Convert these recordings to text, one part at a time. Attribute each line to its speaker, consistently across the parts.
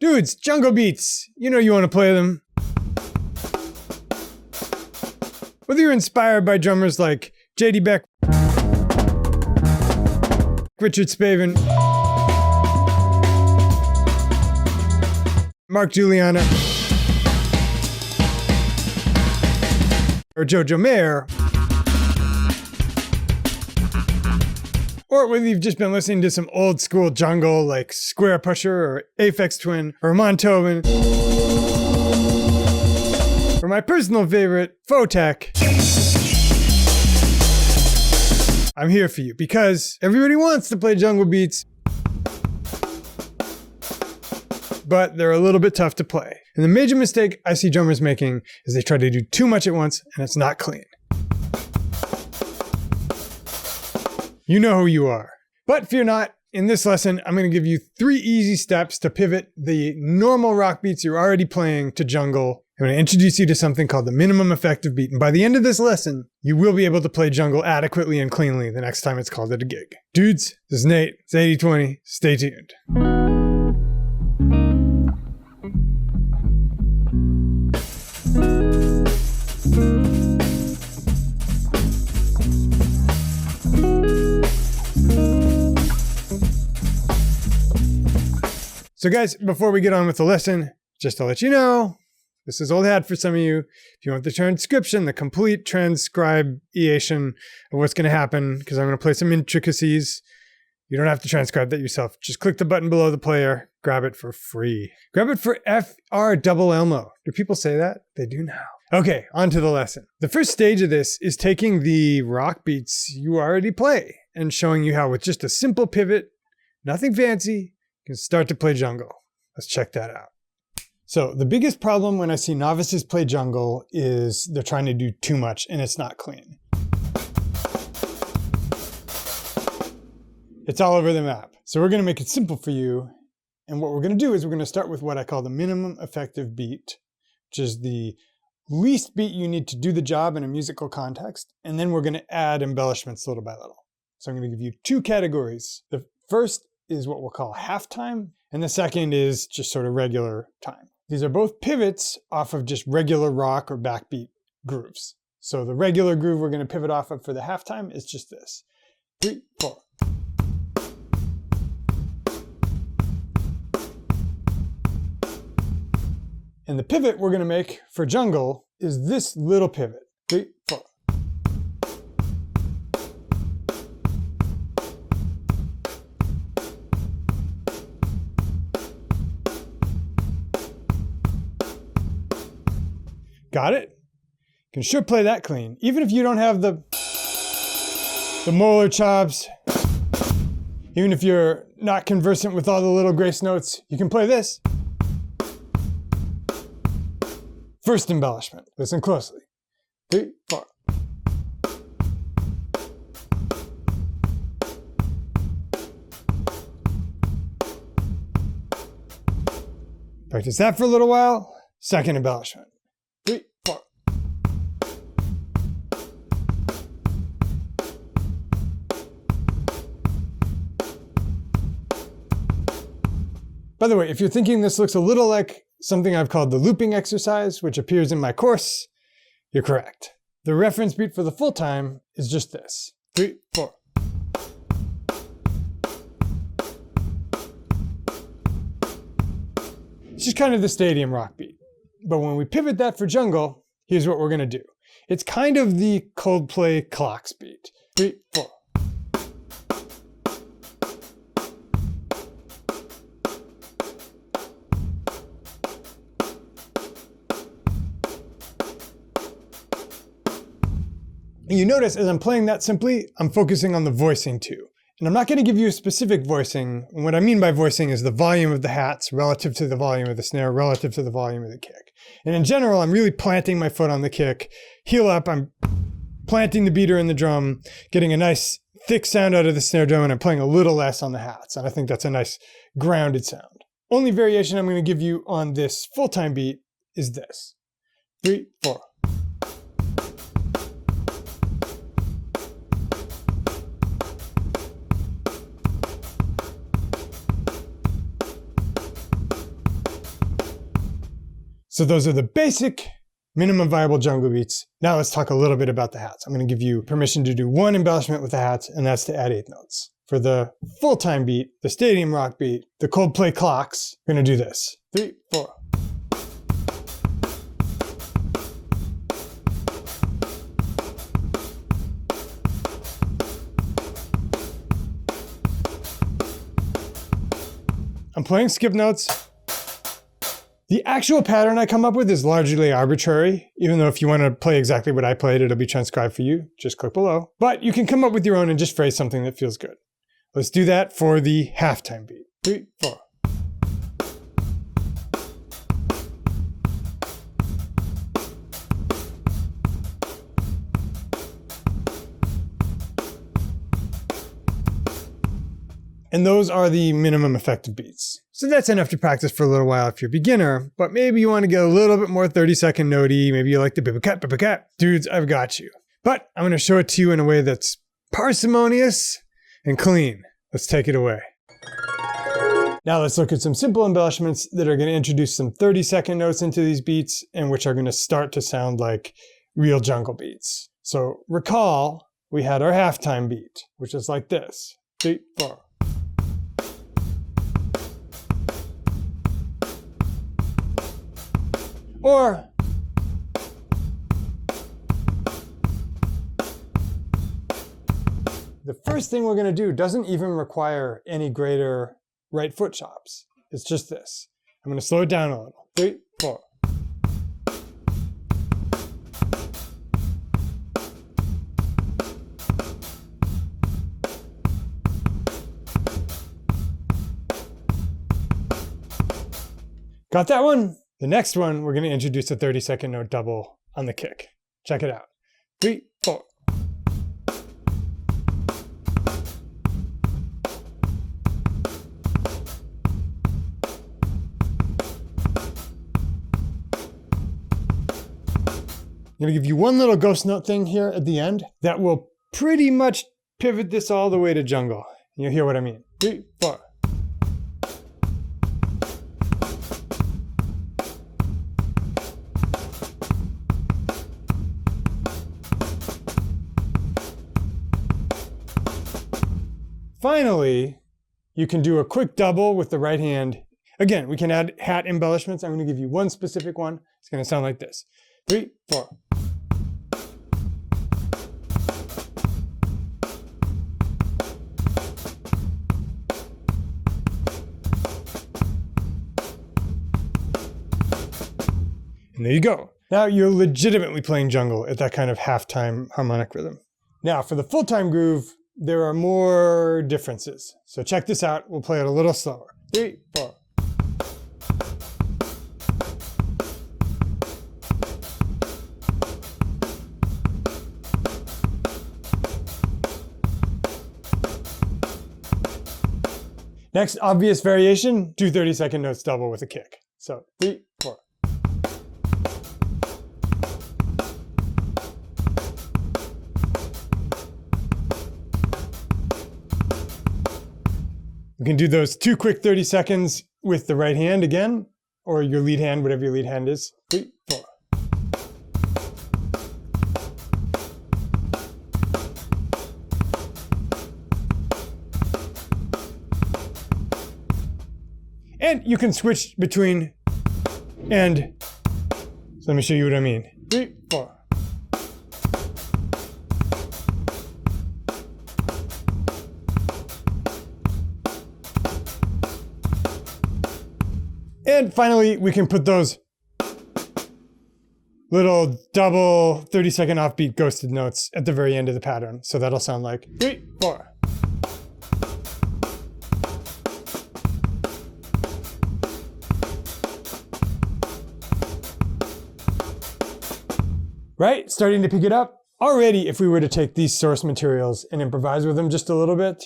Speaker 1: Dudes, jungle beats. You know you want to play them. Whether you're inspired by drummers like J.D. Beck, Richard Spavin, Mark Juliana, or Jojo Mayer, or whether you've just been listening to some old school jungle like Square Pusher or Aphex Twin or Montauban, or my personal favorite, Photek, I'm here for you because everybody wants to play jungle beats, but they're a little bit tough to play. And the major mistake I see drummers making is they try to do too much at once and it's not clean. You know who you are. But fear not, in this lesson, I'm going to give you 3 easy steps to pivot the normal rock beats you're already playing to jungle. I'm going to introduce you to something called the minimum effective beat. And by the end of this lesson, you will be able to play jungle adequately and cleanly the next time it's called at a gig. Dudes, this is Nate. It's 80/20. Stay tuned. So guys, before we get on with the lesson, just to let you know, this is old hat for some of you. If you want the transcription, the complete transcribeation of what's going to happen, because I'm going to play some intricacies, you don't have to transcribe that yourself. Just click the button below the player, grab it for free. Grab it for FR-double-Elmo. Do people say that? They do now. Okay, on to the lesson. The first stage of this is taking the rock beats you already play and showing you how with just a simple pivot, nothing fancy, you can start to play jungle. Let's check that out. So the biggest problem when I see novices play jungle is they're trying to do too much and it's not clean. It's all over the map. So we're going to make it simple for you. And what we're going to do is we're going to start with what I call the minimum effective beat, which is the least beat you need to do the job in a musical context. And then we're going to add embellishments little by little. So I'm going to give you 2 categories. The first is what we'll call halftime, and the second is just sort of regular time. These are both pivots off of just regular rock or backbeat grooves. So the regular groove we're going to pivot off of for the halftime is just this. 3, 4. And the pivot we're going to make for jungle is this little pivot. 3, 4. Got it? You can sure play that clean. Even if you don't have the molar chops, even if you're not conversant with all the little grace notes, you can play this. First embellishment. Listen closely. 3, 4. Practice that for a little while. Second embellishment. 3, 4. By the way, if you're thinking this looks a little like something I've called the looping exercise, which appears in my course, you're correct. The reference beat for the full time is just this. 3, 4. It's just kind of the stadium rock beat. But when we pivot that for jungle, here's what we're going to do. It's kind of the Coldplay clocks beat. 3, 4. And you notice as I'm playing that simply, I'm focusing on the voicing too. And I'm not going to give you a specific voicing. And what I mean by voicing is the volume of the hats relative to the volume of the snare, relative to the volume of the kick. And in general, I'm really planting my foot on the kick. Heel up, I'm planting the beater in the drum, getting a nice thick sound out of the snare drum, and I'm playing a little less on the hats. And I think that's a nice grounded sound. Only variation I'm going to give you on this full-time beat is this. 3, 4. So those are the basic minimum viable jungle beats. Now let's talk a little bit about the hats. I'm going to give you permission to do one embellishment with the hats, and that's to add 8th notes. For the full-time beat, the stadium rock beat, the Coldplay clocks, we're going to do this. 3, 4. I'm playing skip notes. The actual pattern I come up with is largely arbitrary, even though if you want to play exactly what I played, it'll be transcribed for you. Just click below. But you can come up with your own and just phrase something that feels good. Let's do that for the halftime beat. 3, 4. And those are the minimum effective beats. So that's enough to practice for a little while if you're a beginner, but maybe you want to get a little bit more 30-second notey. Maybe you like the bibicat. Dudes, I've got you. But I'm going to show it to you in a way that's parsimonious and clean. Let's take it away. Now let's look at some simple embellishments that are going to introduce some 30-second notes into these beats and which are going to start to sound like real jungle beats. So recall we had our halftime beat, which is like this. 3, 4. Or the first thing we're going to do doesn't even require any greater right foot chops. It's just this. I'm going to slow it down a little. 3, 4. Got that one? The next one, we're going to introduce a 30-second note double on the kick. Check it out. 3, 4. I'm going to give you one little ghost note thing here at the end that will pretty much pivot this all the way to jungle. You'll hear what I mean. 3, 4. Finally, you can do a quick double with the right hand. Again, we can add hat embellishments. I'm going to give you one specific one. It's going to sound like this. 3, 4. And there you go. Now you're legitimately playing jungle at that kind of halftime harmonic rhythm. Now for the full-time groove, there are more differences. So check this out. We'll play it a little slower. 3, 4. Next obvious variation, 2 30-second notes double with a kick. So 3, 4. You can do those 2 quick 30 seconds with the right hand again, or your lead hand, whatever your lead hand is. 3, 4. And you can switch between and. So let me show you what I mean. 3, 4. And finally, we can put those little double 30-second offbeat ghosted notes at the very end of the pattern. So that'll sound like 3, 4. Right? Starting to pick it up? Already, if we were to take these source materials and improvise with them just a little bit,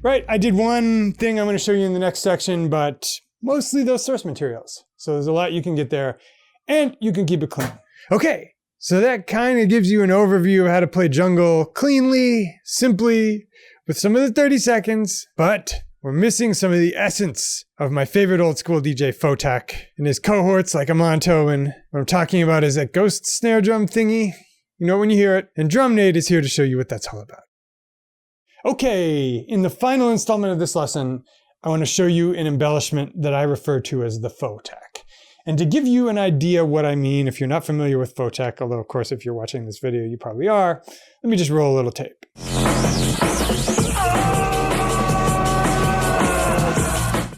Speaker 1: right, I did one thing I'm going to show you in the next section, but mostly those source materials. So there's a lot you can get there, and you can keep it clean. Okay, So that kind of gives you an overview of how to play jungle cleanly, simply, with some of the 30 seconds, but we're missing some of the essence of my favorite old school DJ Photek and his cohorts like Amon Tobin. What I'm talking about is that ghost snare drum thingy. You know when you hear it. And DrumNate is here to show you what that's all about. Okay, in the final installment of this lesson, I want to show you an embellishment that I refer to as the Photek. And to give you an idea what I mean, if you're not familiar with Photek, although of course if you're watching this video you probably are, let me just roll a little tape.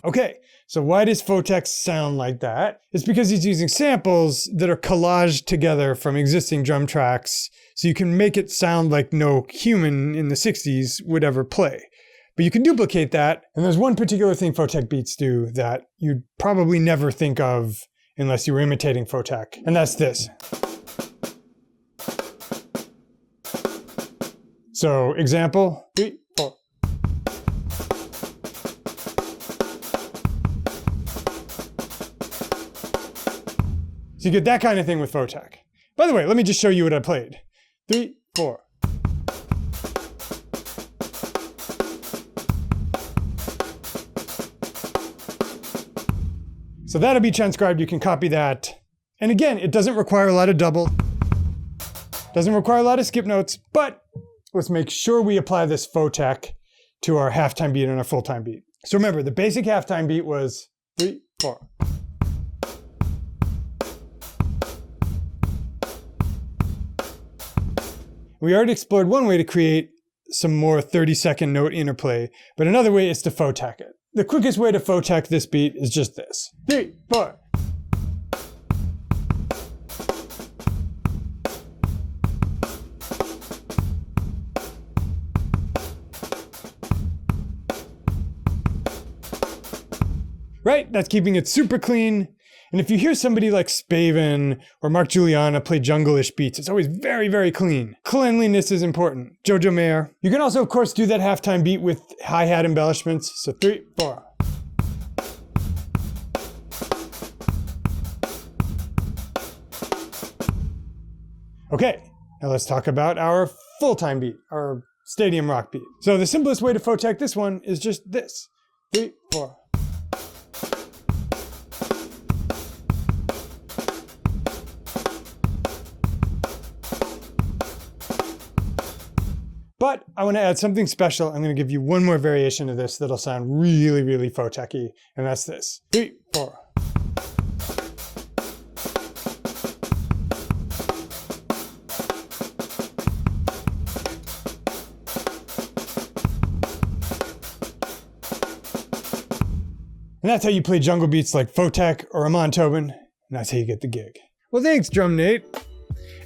Speaker 1: Okay, so why does Photek sound like that? It's because he's using samples that are collaged together from existing drum tracks, so you can make it sound like no human in the 60s would ever play. But you can duplicate that, and there's one particular thing Photek beats do that you'd probably never think of unless you were imitating Photek, and that's this. So, example, 3, 4. So you get that kind of thing with Photek. By the way, let me just show you what I played. 3, 4. So that'll be transcribed, you can copy that. And again, it doesn't require a lot of double, doesn't require a lot of skip notes, but let's make sure we apply this Photek to our halftime beat and our full-time beat. So remember, the basic halftime beat was 3, 4. We already explored one way to create some more 30-second note interplay, but another way is to Photek it. The quickest way to Photek this beat is just this. 3, 4. Right? That's keeping it super clean. And if you hear somebody like Spaven or Mark Juliana play jungle-ish beats, it's always very, very clean. Cleanliness is important. Jojo Mayer. You can also, of course, do that halftime beat with hi-hat embellishments. So 3, 4. Okay, now let's talk about our full-time beat, our stadium rock beat. So the simplest way to Photek this one is just this. 3, 4. But I want to add something special. I'm going to give you one more variation of this that'll sound really, really Photek-y, and that's this. 3, 4. And that's how you play jungle beats like Photek or Amon Tobin, and that's how you get the gig. Well, thanks, DrumNate.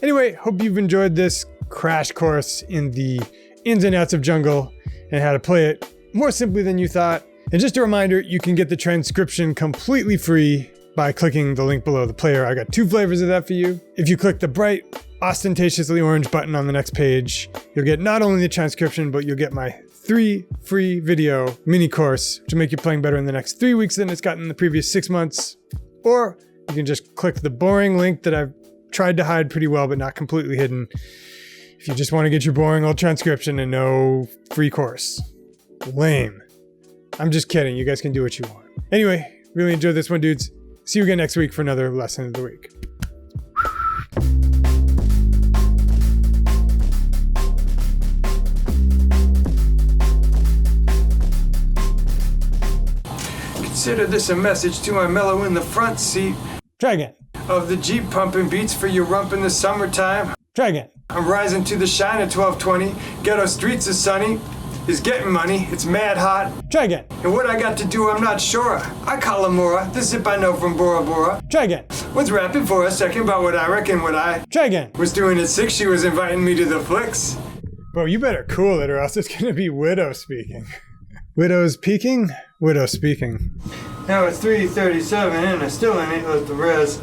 Speaker 1: Anyway, hope you've enjoyed this crash course in the ins and outs of jungle and how to play it more simply than you thought. And just a reminder, you can get the transcription completely free by clicking the link below the player. I got 2 flavors of that for you. If you click the bright, ostentatiously orange button on the next page, you'll get not only the transcription, but you'll get my 3 free video mini course, which will make you playing better in the next 3 weeks than it's gotten in the previous 6 months. Or you can just click the boring link that I've tried to hide pretty well, but not completely hidden, if you just want to get your boring old transcription and no free course. Lame. I'm just kidding. You guys can do what you want. Anyway, really enjoyed this one, dudes. See you again next week for another lesson of the week. Consider this a message to my mellow in the front seat. Try again. Of the Jeep pumping beats for your rump in the summertime. Try again. I'm rising to the shine at 12:20. Ghetto streets is sunny. Is getting money. It's mad hot. Try again. And what I got to do, I'm not sure. I call Amora. The zip I know from Bora Bora. Try again. Was rapping for a second about what I reckon what I... Try again. Was doing at 6. She was inviting me to the flicks. Bro, you better cool it or else it's gonna be widow speaking. Widow's peaking? Widow speaking. Now it's 3:37 and I still ain't let the res.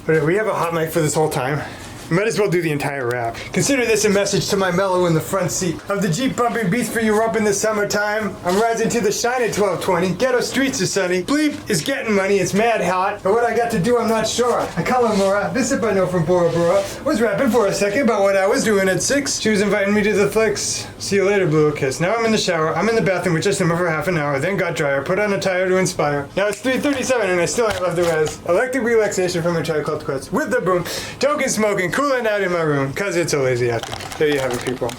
Speaker 1: But we have a hot mic for this whole time. Might as well do the entire rap. Consider this a message to my mellow in the front seat. Of the Jeep bumping beats for you up in the summertime. I'm rising to the shine at 1220. Ghetto streets are sunny. Bleep is getting money. It's mad hot. But what I got to do, I'm not sure. I call her Maura. This if I know from Bora Bora. Was rapping for a second about what I was doing at 6. She was inviting me to the flicks. See you later, blew a kiss. Now I'm in the shower. I'm in the bathroom with just him for half an hour. Then got dryer. Put on a tire to inspire. Now it's 3:37 and I still ain't left the res. Electric relaxation from a Tribe Called Quest with the boom. Token smoking, cooling out in my room. Cause it's a lazy afternoon. There you have it, people.